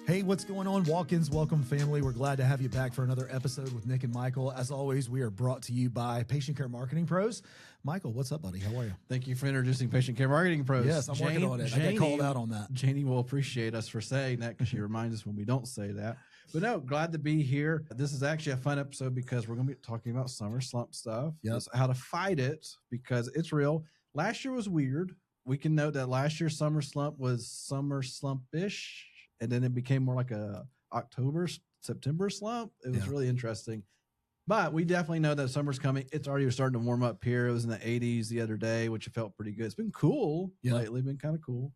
Hey, what's going on, Walk-ins? Welcome, family. We're glad to have you back for another episode with Nick and Michael. As always, we are brought to you by Patient Care Marketing Pros. Michael, what's up, buddy? How are you? Thank you for introducing Patient Care Marketing Pros. Yes, I'm working on it. I got called out on that. Janie will appreciate us for saying that because she reminds us when we don't say that. But no, glad to be here. This is actually a fun episode because we're going to be talking about summer slump stuff. Yes. How to fight it because it's real. Last year was weird. We can note that last year's summer slump was summer slump-ish, and then it became more like a October, September slump. It was really interesting. But we definitely know that summer's coming. It's already starting to warm up here. It was in the 80s the other day, which felt pretty good. It's been cool lately, been kind of cool.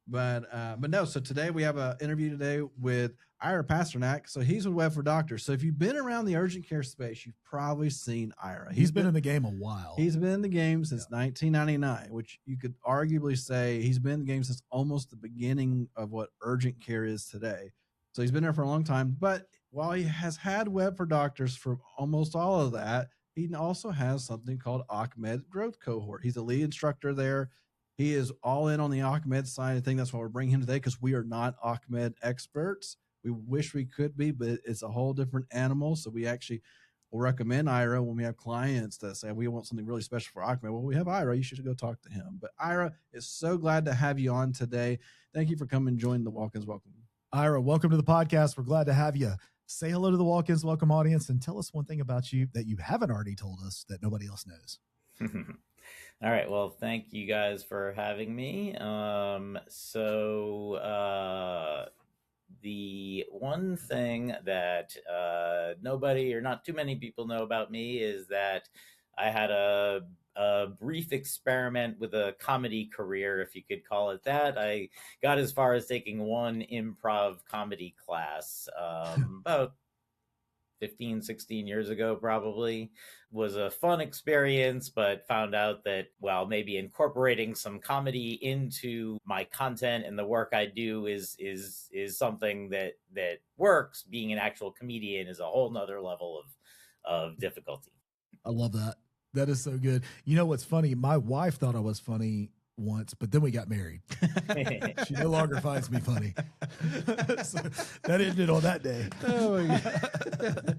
But no, so today we have an interview today with Ira Pasternack. So he's with WebForDoctors. So if you've been around the urgent care space, you've probably seen Ira. He's been in the game a while. He's been in the game since 1999, which you could arguably say he's been in the game since almost the beginning of what urgent care is today. So he's been there for a long time. But while he has had WebForDoctors for almost all of that, he also has something called Occ Med Growth Cohort. He's a lead instructor there. He is all in on the AchMed side. I think that's why we're bringing him today, because we are not AchMed experts. We wish we could be, but it's a whole different animal. So we actually will recommend Ira when we have clients that say we want something really special for AchMed. Well, we have Ira. You should go talk to him. But Ira is so glad to have you on today. Thank you for coming and joining the Walk-ins Welcome. Ira, welcome to the podcast. We're glad to have you. Say hello to the Walk-ins Welcome audience and tell us one thing about you that you haven't already told us that nobody else knows. All right. Well, thank you guys for having me. The one thing that nobody or not too many people know about me is that I had a brief experiment with a comedy career, if you could call it that. I got as far as taking one improv comedy class about 15, 16 years ago, probably. Was a fun experience, but found out that, well, maybe incorporating some comedy into my content and the work I do is something that works. Being an actual comedian is a whole nother level of difficulty. I love that. That is so good. You know what's funny? My wife thought I was funny once, but then we got married. She no longer finds me funny. So that ended on that day. Oh my God.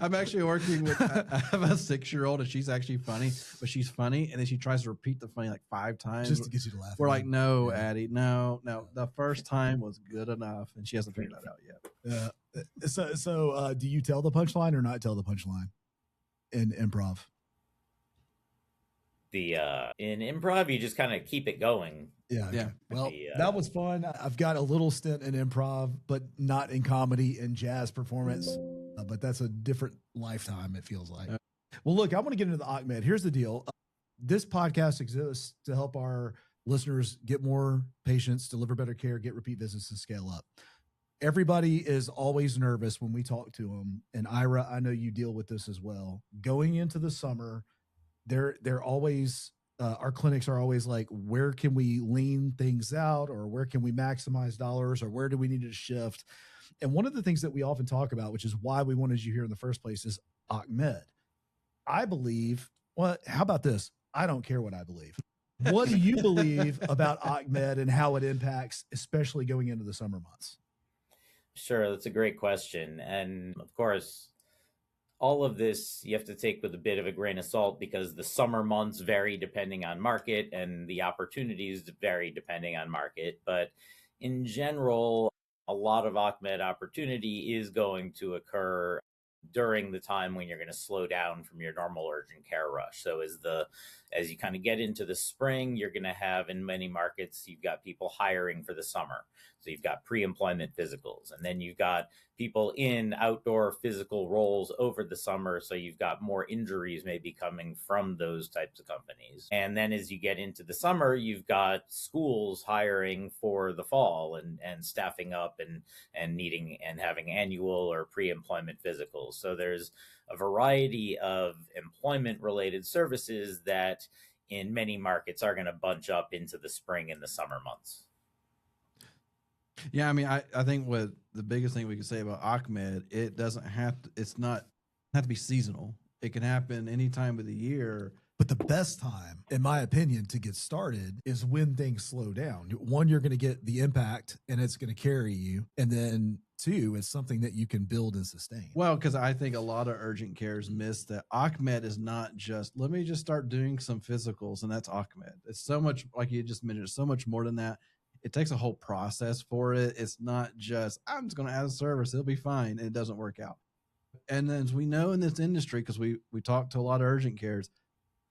I'm actually working with, I have a 6-year-old and she's actually funny, but she's funny. And then she tries to repeat the funny like 5 times. Just to get you to laugh. We're like, no, Addie, no. The first time was good enough. And she hasn't figured that out yet. So do you tell the punchline or not tell the punchline in improv? In improv, you just kind of keep it going. Yeah. Well, that was fun. I've got a little stint in improv, but not in comedy and jazz performance. But that's a different lifetime, it feels like. Well, look, I want to get into the AchMed. Here's the deal. This podcast exists to help our listeners get more patients, deliver better care, get repeat visits, and scale up. Everybody is always nervous when we talk to them. And Ira, I know you deal with this as well. Going into the summer, they're always our clinics are always like, where can we lean things out, or where can we maximize dollars, or where do we need to shift? And one of the things that we often talk about, which is why we wanted you here in the first place, is AchMed. I believe, well, how about this? I don't care what I believe. What do you believe about AchMed and how it impacts, especially going into the summer months? Sure, that's a great question. And of course, all of this you have to take with a bit of a grain of salt, because the summer months vary depending on market and the opportunities vary depending on market. But in general, a lot of AchMed opportunity is going to occur during the time when you're going to slow down from your normal urgent care rush. So as you kind of get into the spring, you're going to have, in many markets, you've got people hiring for the summer. So you've got pre-employment physicals, and then you've got people in outdoor physical roles over the summer. So you've got more injuries maybe coming from those types of companies. And then as you get into the summer, you've got schools hiring for the fall and staffing up and needing and having annual or pre-employment physicals. So there's a variety of employment related services that in many markets are going to bunch up into the spring and the summer months. Yeah, I mean, I think what the biggest thing we can say about AchMed, it doesn't have to, it's not have to be seasonal. It can happen any time of the year. But the best time, in my opinion, to get started is when things slow down. One, you're going to get the impact and it's going to carry you. And then two, it's something that you can build and sustain. Well, because I think a lot of urgent cares miss that AchMed is not just, let me just start doing some physicals, and that's AchMed. It's so much, like you just mentioned, it's so much more than that. It takes a whole process for it. It's not just, I'm just going to add a service, it'll be fine, and it doesn't work out. And then as we know in this industry, because we talk to a lot of urgent cares,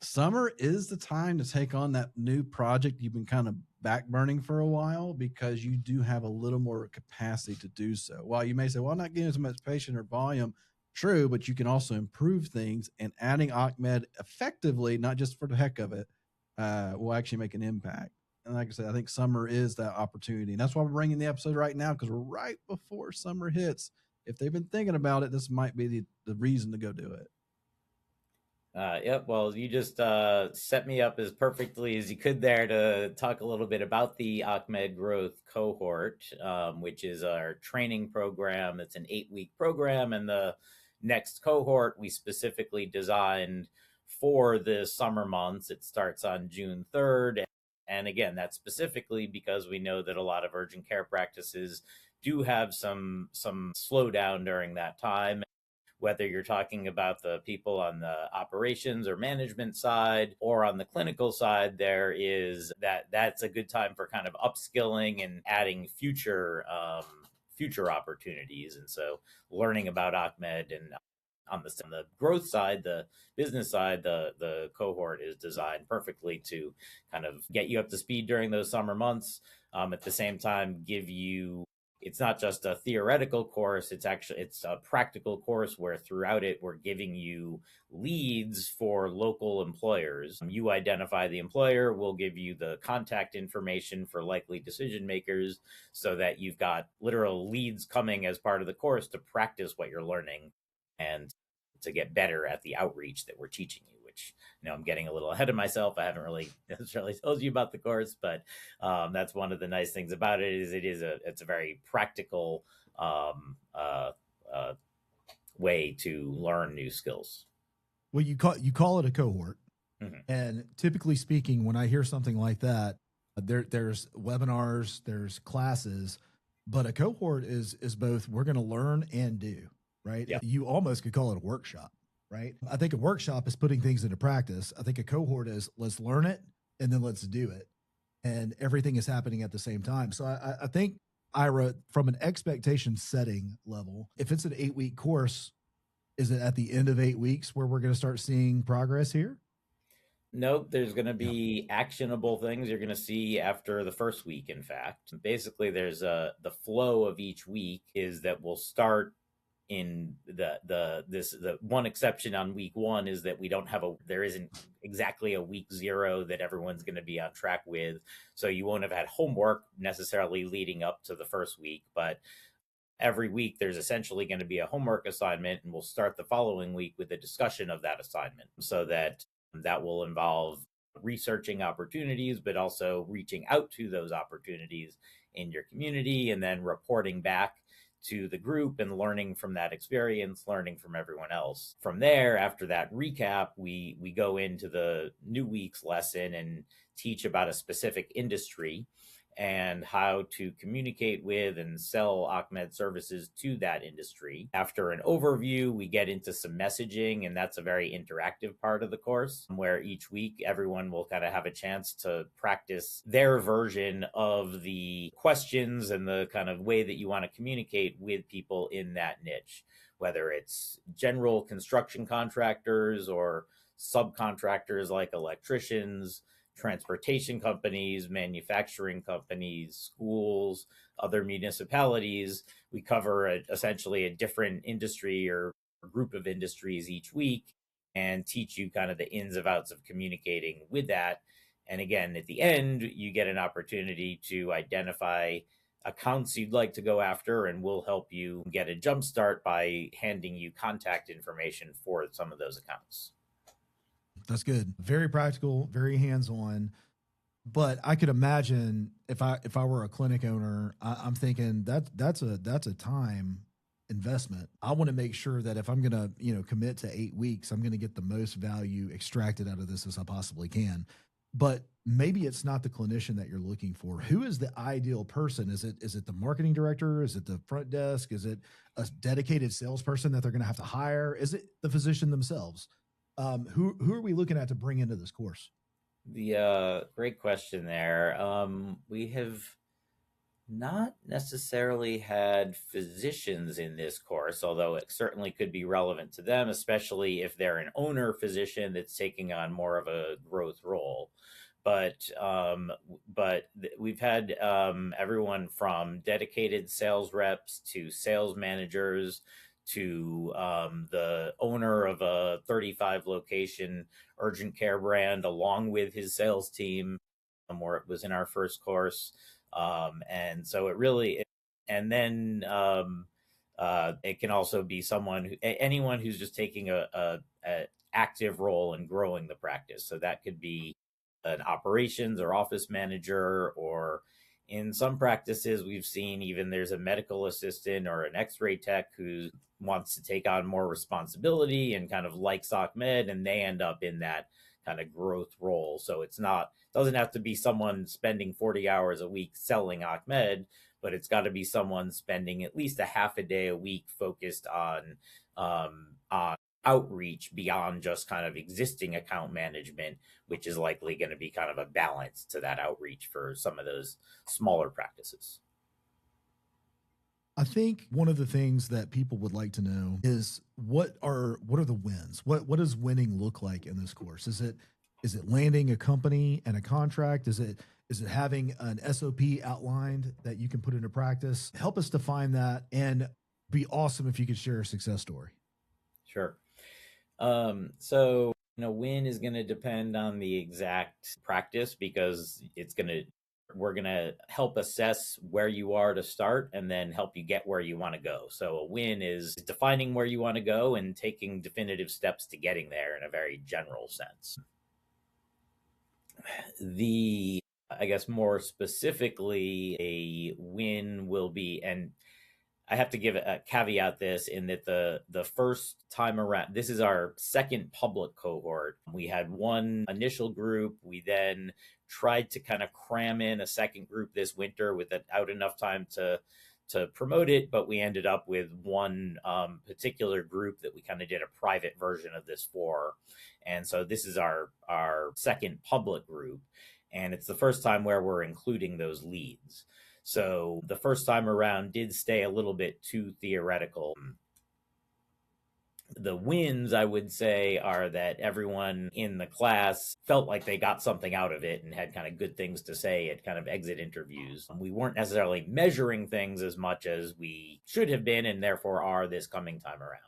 summer is the time to take on that new project you've been kind of back burning for a while, because you do have a little more capacity to do so. While you may say, well, I'm not getting as much patient or volume, true, but you can also improve things, and adding AchMed effectively, not just for the heck of it, will actually make an impact. And like I said, I think summer is that opportunity. And that's why we're bringing the episode right now, because we're right before summer hits. If they've been thinking about it, this might be the reason to go do it. Yep. Well, you just set me up as perfectly as you could there to talk a little bit about the AchMed Growth Cohort, which is our training program. It's an 8-week program, and the next cohort we specifically designed for the summer months. It starts on June 3rd. And again, that's specifically because we know that a lot of urgent care practices do have some slowdown during that time. Whether you're talking about the people on the operations or management side or on the clinical side, there is that's a good time for kind of upskilling and adding future opportunities. And so learning about AchMed, and on the growth side, the business side, the cohort is designed perfectly to kind of get you up to speed during those summer months. At the same time, it's not just a theoretical course, it's a practical course where throughout it, we're giving you leads for local employers. You identify the employer, we'll give you the contact information for likely decision makers, so that you've got literal leads coming as part of the course to practice what you're learning and to get better at the outreach that we're teaching you. Which, I'm getting a little ahead of myself. I haven't really necessarily told you about the course, but that's one of the nice things about it is it's a very practical way to learn new skills. Well, you call it a cohort, mm-hmm. And typically speaking, when I hear something like that, there's webinars, there's classes, but a cohort is both. We're going to learn and do, right? Yep. You almost could call it a workshop. Right. I think a workshop is putting things into practice. I think a cohort is let's learn it and then let's do it. And everything is happening at the same time. So I think, Ira, from an expectation setting level, if it's an 8-week course, is it at the end of 8 weeks where we're going to start seeing progress here? Nope. There's going to be actionable things you're going to see after the first week. In fact, basically there's the flow of each week is that we'll start in the one exception on week 1 is that there isn't exactly a week 0 that everyone's going to be on track with. So you won't have had homework necessarily leading up to the first week, but every week there's essentially going to be a homework assignment, and we'll start the following week with a discussion of that assignment, so that will involve researching opportunities, but also reaching out to those opportunities in your community and then reporting back to the group and learning from that experience, learning from everyone else. From there, after that recap, we go into the new week's lesson and teach about a specific industry and how to communicate with and sell AchMed services to that industry. After an overview, we get into some messaging, and that's a very interactive part of the course, where each week everyone will kind of have a chance to practice their version of the questions and the kind of way that you want to communicate with people in that niche, whether it's general construction contractors or subcontractors like electricians, transportation companies, manufacturing companies, schools, other municipalities. We cover essentially a different industry or group of industries each week and teach you kind of the ins and outs of communicating with that. And again, at the end, you get an opportunity to identify accounts you'd like to go after, and we'll help you get a jump start by handing you contact information for some of those accounts. That's good. Very practical, very hands-on. But I could imagine if I were a clinic owner, I'm thinking that's a time investment, I want to make sure that if I'm going to, commit to 8 weeks, I'm going to get the most value extracted out of this as I possibly can. But maybe it's not the clinician that you're looking for. Who is the ideal person? Is it the marketing director? Is it the front desk? Is it a dedicated salesperson that they're going to have to hire? Is it the physician themselves? Who are we looking at to bring into this course? The great question there. We have not necessarily had physicians in this course, although it certainly could be relevant to them, especially if they're an owner physician that's taking on more of a growth role. But we've had everyone from dedicated sales reps to sales managers to the owner of a 35 location urgent care brand, along with his sales team, where it was in our first course. And so it can also be anyone who's just taking a active role in growing the practice. So that could be an operations or office manager, or in some practices we've seen even there's a medical assistant or an x-ray tech who wants to take on more responsibility and kind of likes AchMed, and they end up in that kind of growth role. So doesn't have to be someone spending 40 hours a week selling AchMed, but it's got to be someone spending at least a half a day a week focused on outreach beyond just kind of existing account management, which is likely going to be kind of a balance to that outreach for some of those smaller practices. I think one of the things that people would like to know is what are the wins? What does winning look like in this course? Is it landing a company and a contract? Is it having an SOP outlined that you can put into practice? Help us define that, and be awesome if you could share a success story. Sure. So win is going to depend on the exact practice, because we're going to help assess where you are to start and then help you get where you want to go. So a win is defining where you want to go and taking definitive steps to getting there in a very general sense. I guess more specifically, a win will be, and I have to give a caveat this, in that the first time around, this is our second public cohort. We had one initial group. We then tried to kind of cram in a second group this winter without enough time to promote it, but we ended up with one particular group that we kind of did a private version of this for. And so this is our second public group, and it's the first time where we're including those leads. So the first time around did stay a little bit too theoretical. The wins, I would say, are that everyone in the class felt like they got something out of it and had kind of good things to say at kind of exit interviews. We weren't necessarily measuring things as much as we should have been, and therefore are this coming time around.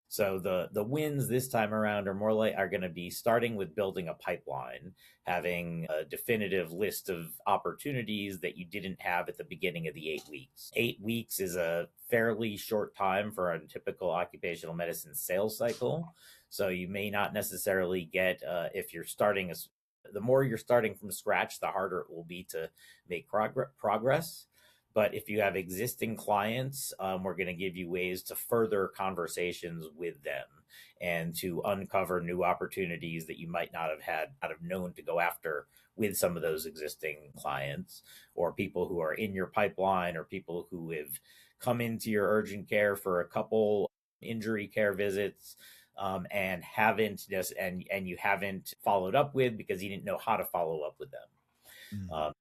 So the wins this time around are going to be starting with building a pipeline, having a definitive list of opportunities that you didn't have at the beginning of the 8 weeks. 8 weeks is a fairly short time for a typical occupational medicine sales cycle. So you may not necessarily get, if you're starting, the more you're starting from scratch, the harder it will be to make progress. But if you have existing clients, we're going to give you ways to further conversations with them and to uncover new opportunities that you might not have known to go after with some of those existing clients, or people who are in your pipeline, or people who have come into your urgent care for a couple injury care visits and you haven't followed up with because you didn't know how to follow up with them.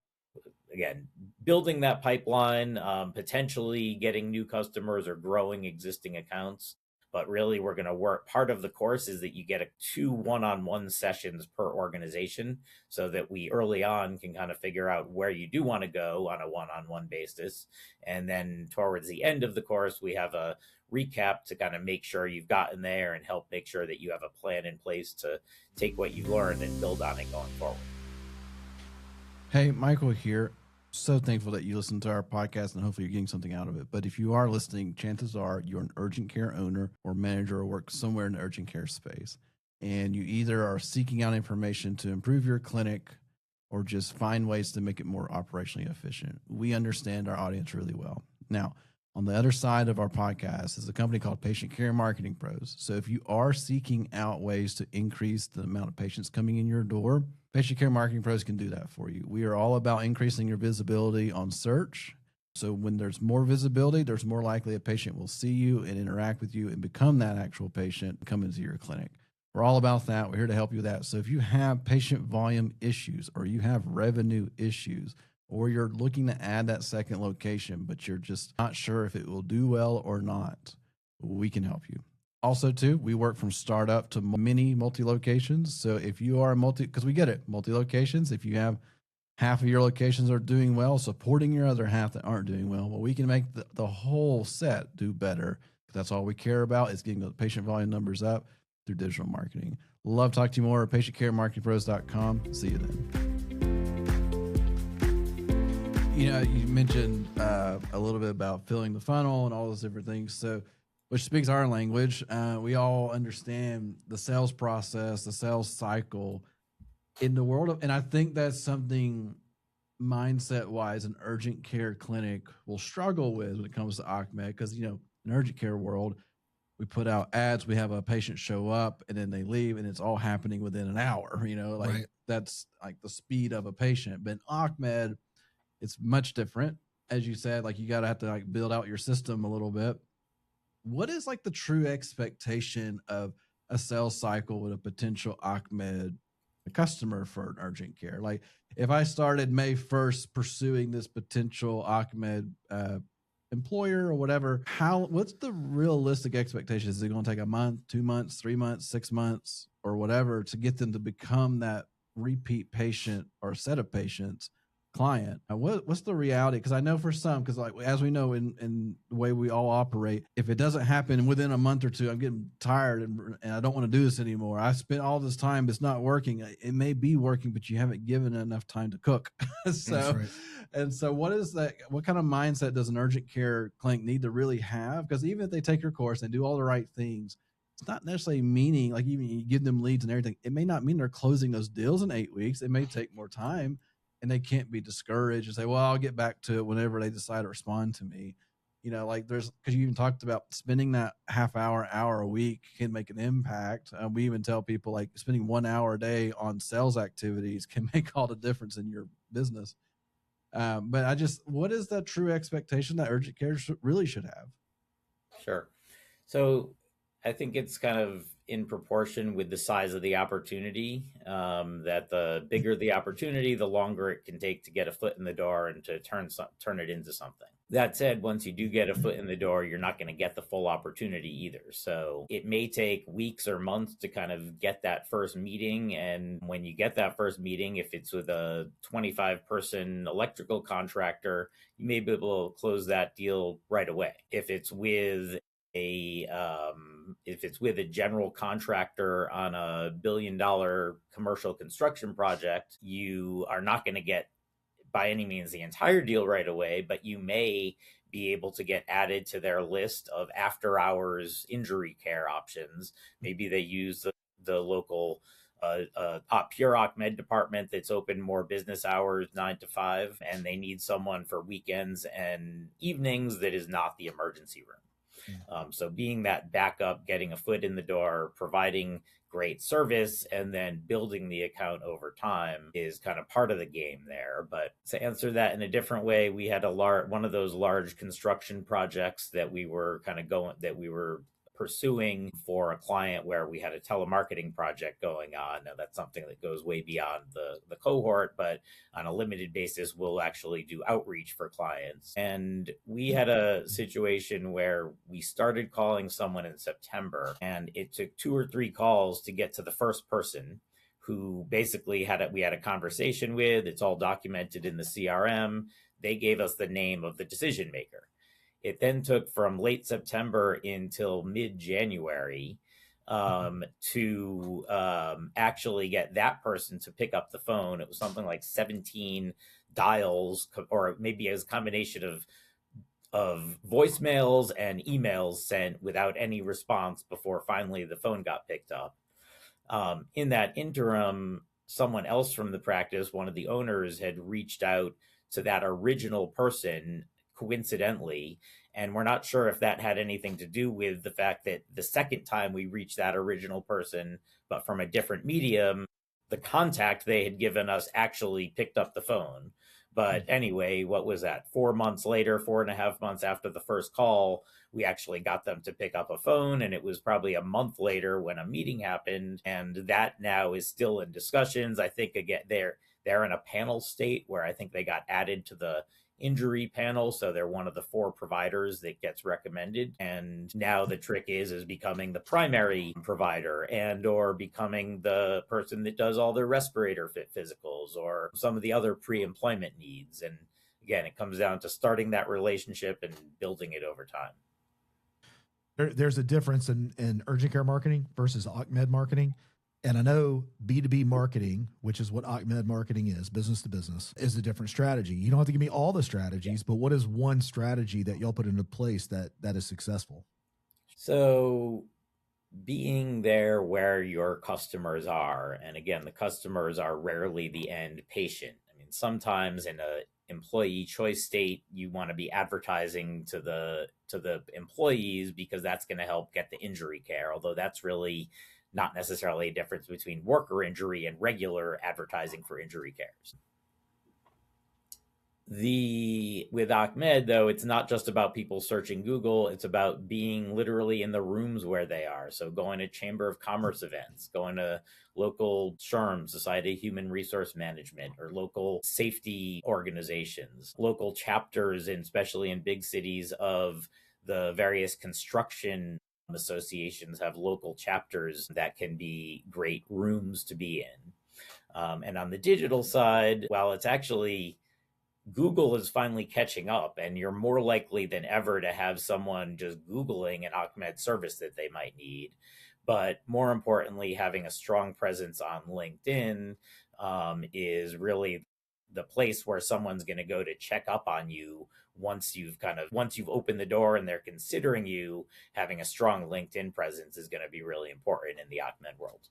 Again, building that pipeline, potentially getting new customers or growing existing accounts. But really, we're going to work. Part of the course is that you get 2 one-on-one sessions per organization, so that we early on can kind of figure out where you do want to go on a one-on-one basis. And then towards the end of the course, we have a recap to kind of make sure you've gotten there and help make sure that you have a plan in place to take what you've learned and build on it going forward. Hey, Michael here. So thankful that you listen to our podcast, and hopefully you're getting something out of it. But if you are listening, chances are you're an urgent care owner or manager, or work somewhere in the urgent care space. And you either are seeking out information to improve your clinic or just find ways to make it more operationally efficient. We understand our audience really well. Now, On the other side of our podcast is a company called Patient Care Marketing Pros. So if you are seeking out ways to increase the amount of patients coming in your door, Patient Care Marketing Pros can do that for you. We are all about increasing your visibility on search. So when there's more visibility, there's more likely a patient will see you and interact with you and become that actual patient, come into your clinic. We're all about that. We're here to help you with that. So if you have patient volume issues or you have revenue issues, or you're looking to add that second location, but you're just not sure if it will do well or not, we can help you. Also, too, we work from startup to mini multi-locations. So if you are because we get it, multi-locations, if you have half of your locations are doing well, supporting your other half that aren't doing well, we can make the whole set do better. That's all we care about is getting the patient volume numbers up through digital marketing. Love talking to you more at patientcaremarketingpros.com. See you then. You know, you mentioned a little bit about filling the funnel and all those different things. So, which speaks our language. We all understand the sales process, the sales cycle in the world of, and I think that's something mindset wise an urgent care clinic will struggle with when it comes to AchMed. Because, you know, in urgent care world, we put out ads, we have a patient show up and then they leave and it's all happening within an hour, you know, like right. That's like the speed of a patient. But in AchMed, it's much different. As you said, like you got to have to like build out your system a little bit. What is like the true expectation of a sales cycle with a potential AchMed customer for an urgent care? Like if I started May 1st pursuing this potential AchMed employer or whatever, what's the realistic expectation? Is it going to take a month, 2 months, 3 months, 6 months or whatever to get them to become that repeat patient or set of patients client? What's the reality? Because I know for some, because like as we know in the way we all operate, if it doesn't happen within a month or two, I'm getting tired and I don't want to do this anymore. I spent all this time, it's not working. It may be working, but you haven't given it enough time to cook. So, right. And so what is that? What kind of mindset does an urgent care clinic need to really have? Because even if they take your course and do all the right things, it's not necessarily meaning like even you give them leads and everything. It may not mean they're closing those deals in 8 weeks. It may take more time. And they can't be discouraged and say, well, I'll get back to it whenever they decide to respond to me. You know, like because you even talked about spending that hour a week can make an impact. We even tell people like spending 1 hour a day on sales activities can make all the difference in your business. But what is the true expectation that urgent care really should have? Sure. So I think it's kind of in proportion with the size of the opportunity, that the bigger the opportunity, the longer it can take to get a foot in the door and to turn it into something. That said, once you do get a foot in the door, you're not going to get the full opportunity either. So it may take weeks or months to kind of get that first meeting. And when you get that first meeting, if it's with a 25-person electrical contractor, you may be able to close that deal right away. If it's with a general contractor on a $1 billion commercial construction project, you are not going to get by any means the entire deal right away, but you may be able to get added to their list of after hours injury care options. Maybe they use the local pure AchMed department that's open more business hours, 9 to 5, and they need someone for weekends and evenings that is not the emergency room. So being that backup, getting a foot in the door, providing great service, and then building the account over time is kind of part of the game there. But to answer that in a different way, we had one of those large construction projects that we were pursuing for a client where we had a telemarketing project going on. Now that's something that goes way beyond the cohort, but on a limited basis, we'll actually do outreach for clients. And we had a situation where we started calling someone in September, and it took 2 or 3 calls to get to the first person who basically we had a conversation with. It's all documented in the CRM. They gave us the name of the decision maker. It then took from late September until mid-January to actually get that person to pick up the phone. It was something like 17 dials, or maybe as a combination of voicemails and emails sent without any response before finally the phone got picked up. In that interim, someone else from the practice, one of the owners, had reached out to that original person coincidentally. And we're not sure if that had anything to do with the fact that the second time we reached that original person, but from a different medium, the contact they had given us actually picked up the phone. But anyway, what was that? 4 months later, 4.5 months after the first call, we actually got them to pick up a phone. And it was probably a month later when a meeting happened. And that now is still in discussions. I think, again, they're in a panel state where I think they got added to the injury panel, so they're one of the 4 providers that gets recommended. And now the trick is becoming the primary provider, and or becoming the person that does all their respirator fit physicals or some of the other pre-employment needs. And again, it comes down to starting that relationship and building it over time. There's a difference in urgent care marketing versus AchMed marketing. And I know B2B marketing, which is what AchMed marketing is, business to business, is a different strategy. You don't have to give me all the strategies, but what is one strategy that y'all put into place that is successful? So being there where your customers are, and again, the customers are rarely the end patient. I mean, sometimes in a employee choice state, you want to be advertising to the employees because that's going to help get the injury care, although that's really not necessarily a difference between worker injury and regular advertising for injury cares. With AchMed, though, it's not just about people searching Google. It's about being literally in the rooms where they are. So going to Chamber of Commerce events, going to local SHRM, Society of Human Resource Management, or local safety organizations, local chapters, and especially in big cities of the various construction associations have local chapters that can be great rooms to be in. And on the digital side, while it's actually Google is finally catching up, and you're more likely than ever to have someone just Googling an AchMed service that they might need. But more importantly, having a strong presence on LinkedIn is really the place where someone's going to go to check up on you once you've opened the door and they're considering you. Having a strong LinkedIn presence is going to be really important in the AchMed world.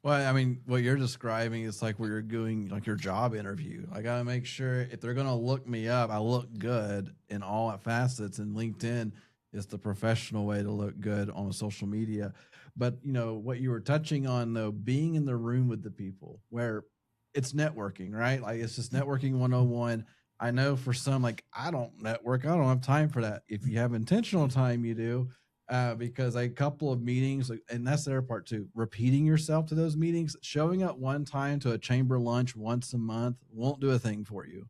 Well, I mean, what you're describing is like where you're doing like your job interview. I got to make sure if they're going to look me up, I look good in all facets, and LinkedIn is the professional way to look good on social media. But, you know, what you were touching on, though, being in the room with the people where it's networking, right? Like it's just networking 101. I know for some, like I don't network. I don't have time for that. If you have intentional time, you do. Because a couple of meetings, and that's the other part too, repeating yourself to those meetings, showing up one time to a chamber lunch once a month won't do a thing for you.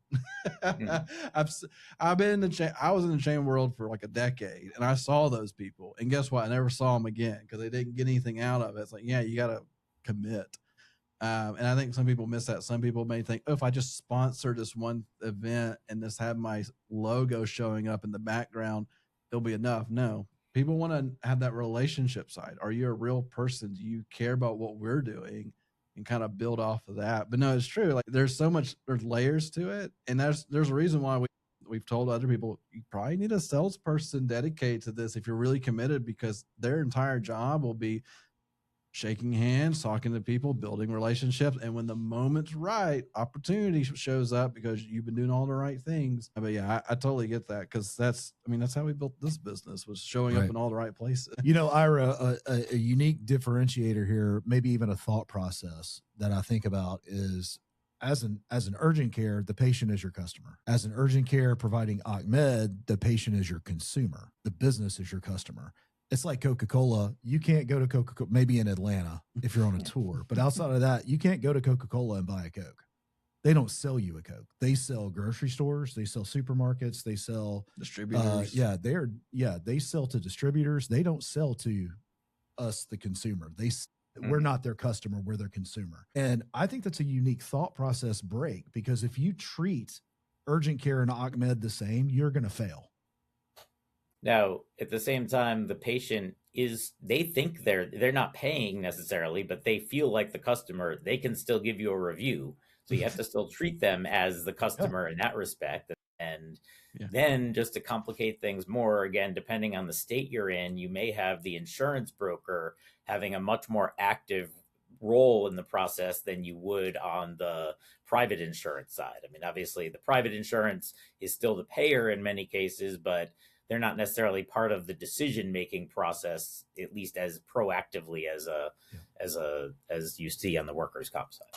I've been in I was in the chamber world for like a decade, and I saw those people, and guess what? I never saw them again because they didn't get anything out of it. It's like, yeah, you got to commit. And I think some people miss that. Some people may think, oh, if I just sponsor this one event and just have my logo showing up in the background, it'll be enough. No. People want to have that relationship side. Are you a real person? Do you care about what we're doing, and kind of build off of that? But no, it's true. Like there's layers to it. And there's a reason why we've told other people, you probably need a salesperson dedicated to this if you're really committed, because their entire job will be shaking hands, talking to people, building relationships. And when the moment's right, opportunity shows up because you've been doing all the right things. But yeah, I totally get that, because that's how we built this business, was showing up in all the right places. You know, Ira, a unique differentiator here, maybe even a thought process that I think about is, as an urgent care, the patient is your customer. As an urgent care providing AchMed, the patient is your consumer. The business is your customer. It's like Coca-Cola. You can't go to Coca-Cola, maybe in Atlanta if you're on a tour, but outside of that, you can't go to Coca-Cola and buy a Coke. They don't sell you a Coke. They sell grocery stores. They sell supermarkets. They sell distributors. They sell to distributors. They don't sell to us, the consumer. We're not their customer. We're their consumer. And I think that's a unique thought process break, because if you treat urgent care and AchMed the same, you're going to fail. Now, at the same time, the patient they think they're not paying necessarily, but they feel like the customer. They can still give you a review. So you have to still treat them as the customer in that respect. And then, just to complicate things more, again, depending on the state you're in, you may have the insurance broker having a much more active role in the process than you would on the private insurance side. I mean, obviously the private insurance is still the payer in many cases, but they're not necessarily part of the decision-making process, at least as proactively as you see on the workers' comp side.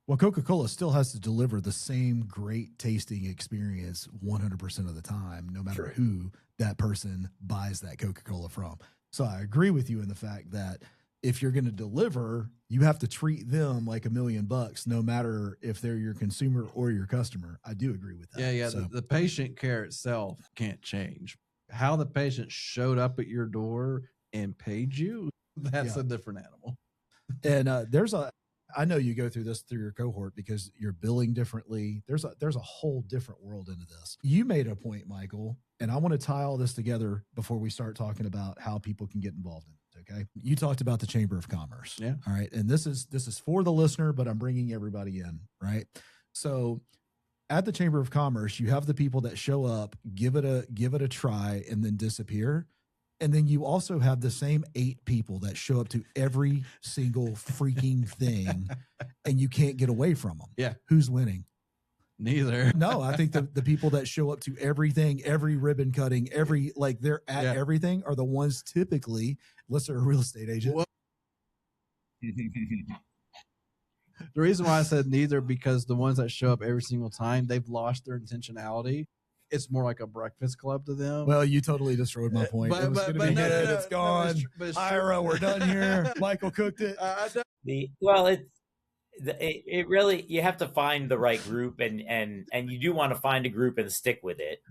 Well, Coca-Cola still has to deliver the same great tasting experience 100% of the time, no matter who that person buys that Coca-Cola from. So I agree with you in the fact that if you're going to deliver, you have to treat them like $1 million, no matter if they're your consumer or your customer. I do agree with that. Yeah. So, the patient care itself can't change. How the patient showed up at your door and paid you, that's a different animal. And I know you go through this through your cohort because you're billing differently. There's a whole different world into this. You made a point, Michael, and I want to tie all this together before we start talking about how people can get involved in it. Okay. You talked about the Chamber of Commerce. Yeah. All right. And this is for the listener, but I'm bringing everybody in. Right. So at the Chamber of Commerce, you have the people that show up, give it a try, and then disappear. And then you also have the same 8 people that show up to every single freaking thing, and you can't get away from them. Yeah. Who's winning? Neither. No, I think the people that show up to everything, every ribbon cutting, they're at everything are the ones typically, unless they're a real estate agent. Well, the reason why I said neither, because the ones that show up every single time, they've lost their intentionality. It's more like a breakfast club to them. Well, you totally destroyed my point. It was going to be good. It's gone. It's Ira, we're done here. Michael cooked it. It really, you have to find the right group, and you do want to find a group and stick with it,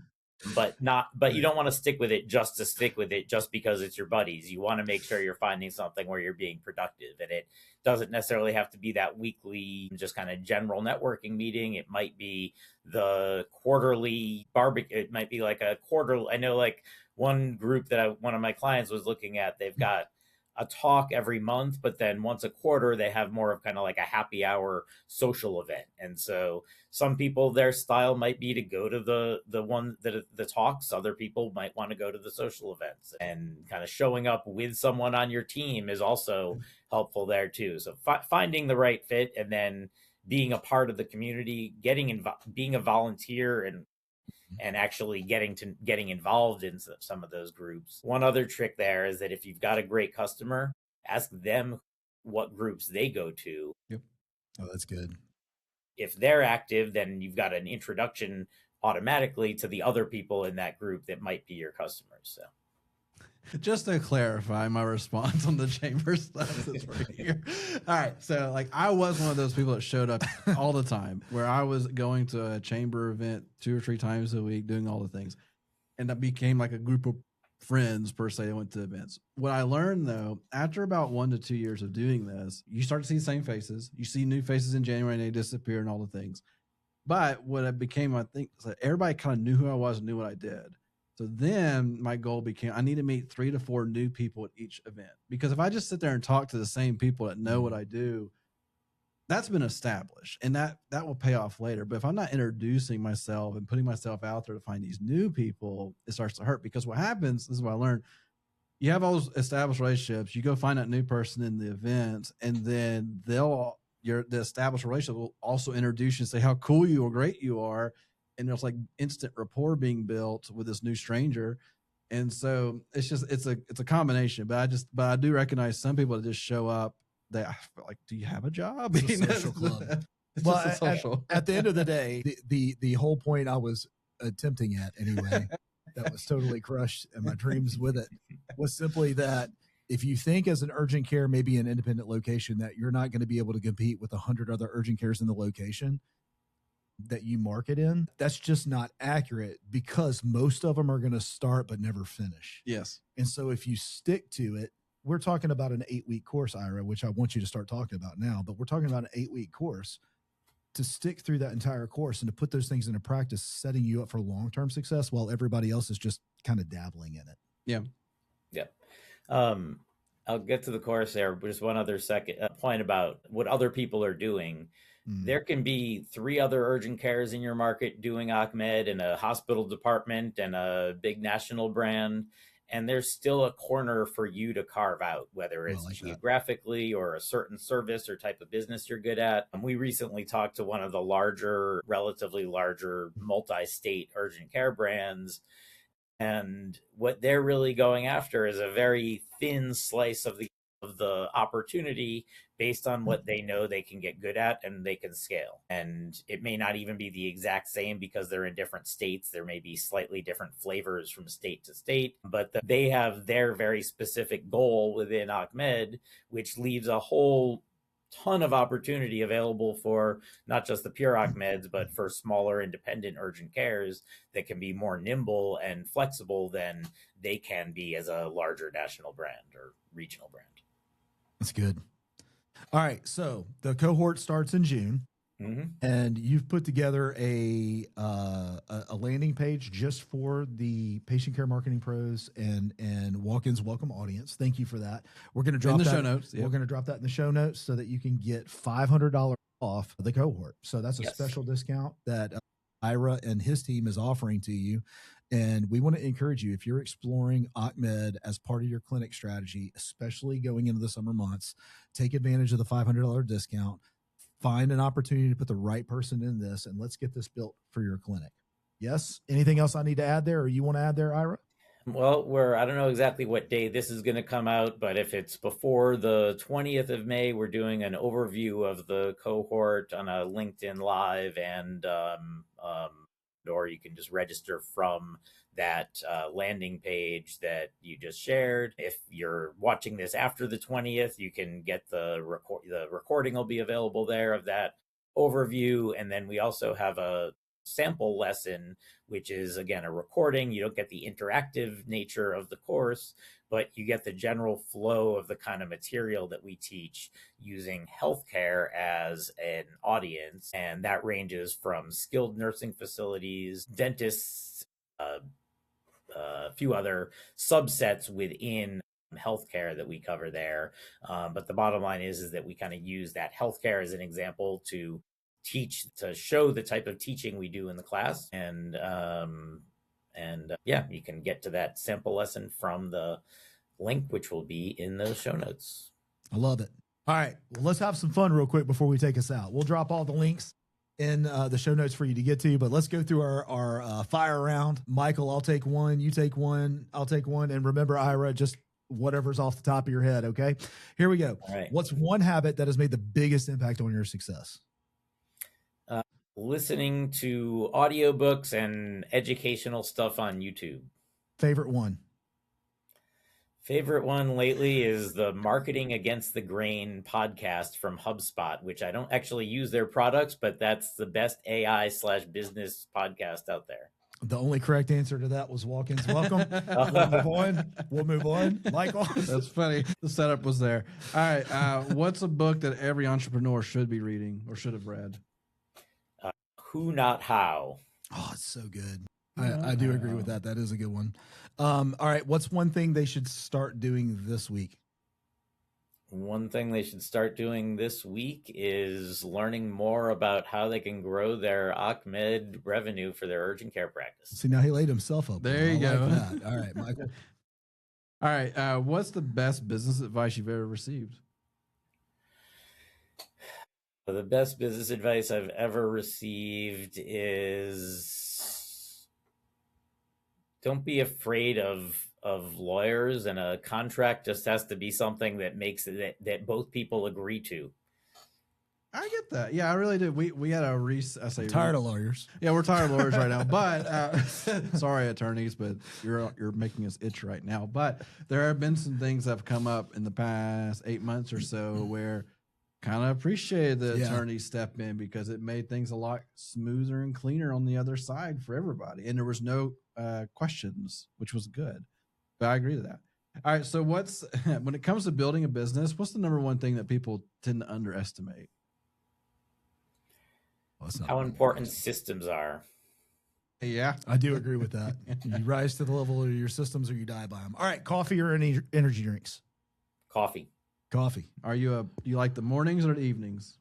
but you don't want to stick with it just to stick with it just because it's your buddies. You want to make sure you're finding something where you're being productive, and it doesn't necessarily have to be that weekly, just kind of general networking meeting. It might be the quarterly barbecue. It might be like a quarterly. I know like one group that one of my clients was looking at, they've got a talk every month, but then once a quarter, they have more of kind of like a happy hour social event. And so some people, their style might be to go to the one that the talks. Other people might want to go to the social events, and kind of showing up with someone on your team is also helpful there too. So finding the right fit, and then being a part of the community, being a volunteer, and actually getting involved in some of those groups. One other trick there is that if you've got a great customer, ask them what groups they go to. Yep. Oh, that's good. If they're active, then you've got an introduction automatically to the other people in that group that might be your customers. So just to clarify my response on the chamber stuff that's right here. All right. So like, I was one of those people that showed up all the time, where I was going to a chamber event 2 or 3 times a week, doing all the things. And that became like a group of friends per se that went to events. What I learned though, after about 1 to 2 years of doing this, you start to see the same faces. You see new faces in January and they disappear and all the things. But what it became, I think, is that everybody kind of knew who I was and knew what I did. So then my goal became, I need to meet 3 to 4 new people at each event. Because if I just sit there and talk to the same people that know what I do, that's been established, and that will pay off later. But if I'm not introducing myself and putting myself out there to find these new people, it starts to hurt. Because what happens, this is what I learned, you have all those established relationships, you go find that new person in the event, and then the established relationship will also introduce you and say how cool you or great you are. And there's like instant rapport being built with this new stranger. And so it's a combination, but I do recognize some people that just show up. They like, do you have a job? It's a social club. Well, at the end of the day, the whole point I was attempting at anyway, that was totally crushed, and my dreams with it was simply that if you think as an urgent care, maybe an independent location, that you're not going to be able to compete with 100 other urgent cares in the location that you market in, that's just not accurate, because most of them are going to start but never finish. Yes. And so if you stick to it, we're talking about an 8-week course, Ira, which I want you to start talking about now, but we're talking about an 8-week course. To stick through that entire course and to put those things into practice, setting you up for long-term success while everybody else is just kind of dabbling in it. Yeah. Yeah. I'll get to the course there, but just one other point about what other people are doing. There can be 3 other urgent cares in your market doing AchMed, and a hospital department and a big national brand. and there's still a corner for you to carve out, whether it's geographically or a certain service or type of business you're good at. We recently talked to one of the relatively larger multi-state urgent care brands, and what they're really going after is a very thin slice of the opportunity based on what they know they can get good at and they can scale. And it may not even be the exact same because they're in different states. There may be slightly different flavors from state to state, but they have their very specific goal within AchMed, which leaves a whole ton of opportunity available for not just the pure AchMeds, but for smaller independent urgent cares that can be more nimble and flexible than they can be as a larger national brand or regional brand. That's good. All right. So the cohort starts in June, and you've put together a landing page just for the patient care marketing pros and walk-ins welcome audience. Thank you for that. We're going to drop in the that, show notes. Yep. We're going to drop that in the show notes so that you can get $500 off the cohort. So that's a special discount that Ira and his team is offering to you. And we want to encourage you, if you're exploring AchMed as part of your clinic strategy, especially going into the summer months, take advantage of the $500 discount, find an opportunity to put the right person in this, and let's get this built for your clinic. Yes? Anything else I need to add there, or you want to add there, Ira? Well, I don't know exactly what day this is going to come out, but if it's before the 20th of May, we're doing an overview of the cohort on a LinkedIn Live, and or you can just register from that landing page that you just shared. If you're watching this after the 20th, you can get the recording will be available there of that overview. And then we also have a sample lesson, which is, again, a recording. You don't get the interactive nature of the course, but you get the general flow of the kind of material that we teach using healthcare as an audience. And that ranges from skilled nursing facilities, dentists, a few other subsets within healthcare that we cover there. But the bottom line is that we kind of use that healthcare as an example to show the type of teaching we do in the class. And you can get to that sample lesson from the link, which will be in those show notes. I love it. All right. Well, let's have some fun real quick before we take us out. We'll drop all the links in the show notes for you to get to, but let's go through our fire round. Michael, I'll take one. You take one. I'll take one. And remember, Ira, just whatever's off the top of your head. Okay. Here we go. All right. What's one habit that has made the biggest impact on your success? Listening to audiobooks and educational stuff on YouTube. Favorite one? Favorite one lately is the Marketing Against the Grain podcast from HubSpot, which I don't actually use their products, but that's the best AI/business podcast out there. The only correct answer to that was walk-ins welcome. We'll move on. Michael? That's funny. The setup was there. All right. What's a book that every entrepreneur should be reading or should have read? Who Not How. Oh, it's so good. I do agree with that. That is a good one. All right. What's one thing they should start doing this week? One thing they should start doing this week is learning more about how they can grow their AchMed revenue for their urgent care practice. See, now he laid himself up. There you go. Like that. All right, Michael. All right. What's the best business advice you've ever received? The best business advice I've ever received is don't be afraid of lawyers, and a contract just has to be something that makes it that both people agree to. I get that. Yeah, I really do. We had tired of lawyers. Yeah, we're tired of lawyers right now. But sorry, attorneys, but you're making us itch right now. But there have been some things that have come up in the past 8 months or so where kind of appreciated the attorney step in because it made things a lot smoother and cleaner on the other side for everybody. And there was no questions, which was good. But I agree to that. All right. So when it comes to building a business, what's the number one thing that people tend to underestimate? Well, how important systems are. Yeah, I do agree with that. You rise to the level of your systems or you die by them. All right. Coffee or any energy drinks? Coffee. Are you you like the mornings or the evenings?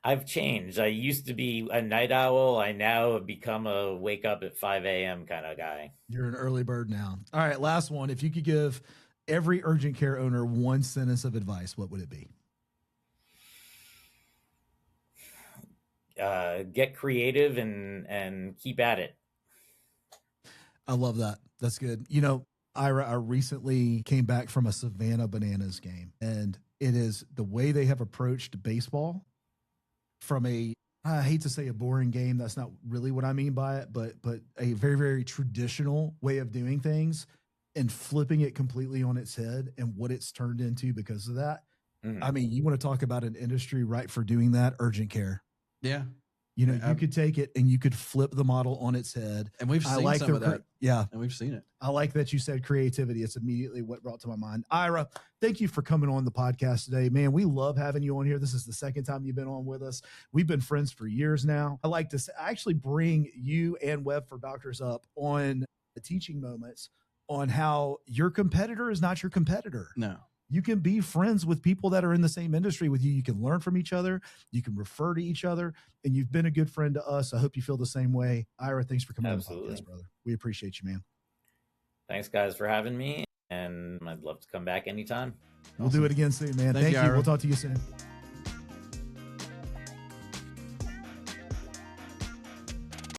I've changed. I used to be a night owl. I now have become a wake up at 5 a.m. kind of guy. You're an early bird now. All right, last one. If you could give every urgent care owner one sentence of advice, what would it be? Get creative and keep at it. I love that. That's good. You know, Ira, I recently came back from a Savannah Bananas game, and it is the way they have approached baseball from a, I hate to say a boring game. That's not really what I mean by it, but a very, very traditional way of doing things and flipping it completely on its head and what it's turned into because of that. I mean, you want to talk about an industry right for doing that? Urgent care. Yeah. You know, you could take it and you could flip the model on its head. And we've seen some of that. Yeah. And we've seen it. I like that you said creativity. It's immediately what brought to my mind. Ira, thank you for coming on the podcast today. Man, we love having you on here. This is the second time you've been on with us. We've been friends for years now. I like to actually bring you and WebForDoctors up on the teaching moments on how your competitor is not your competitor. No. You can be friends with people that are in the same industry with you. You can learn from each other. You can refer to each other. And you've been a good friend to us. I hope you feel the same way. Ira, thanks for coming on the podcast, brother. We appreciate you, man. Thanks, guys, for having me. And I'd love to come back anytime. We'll do it again soon, man. Thank you. We'll talk to you soon.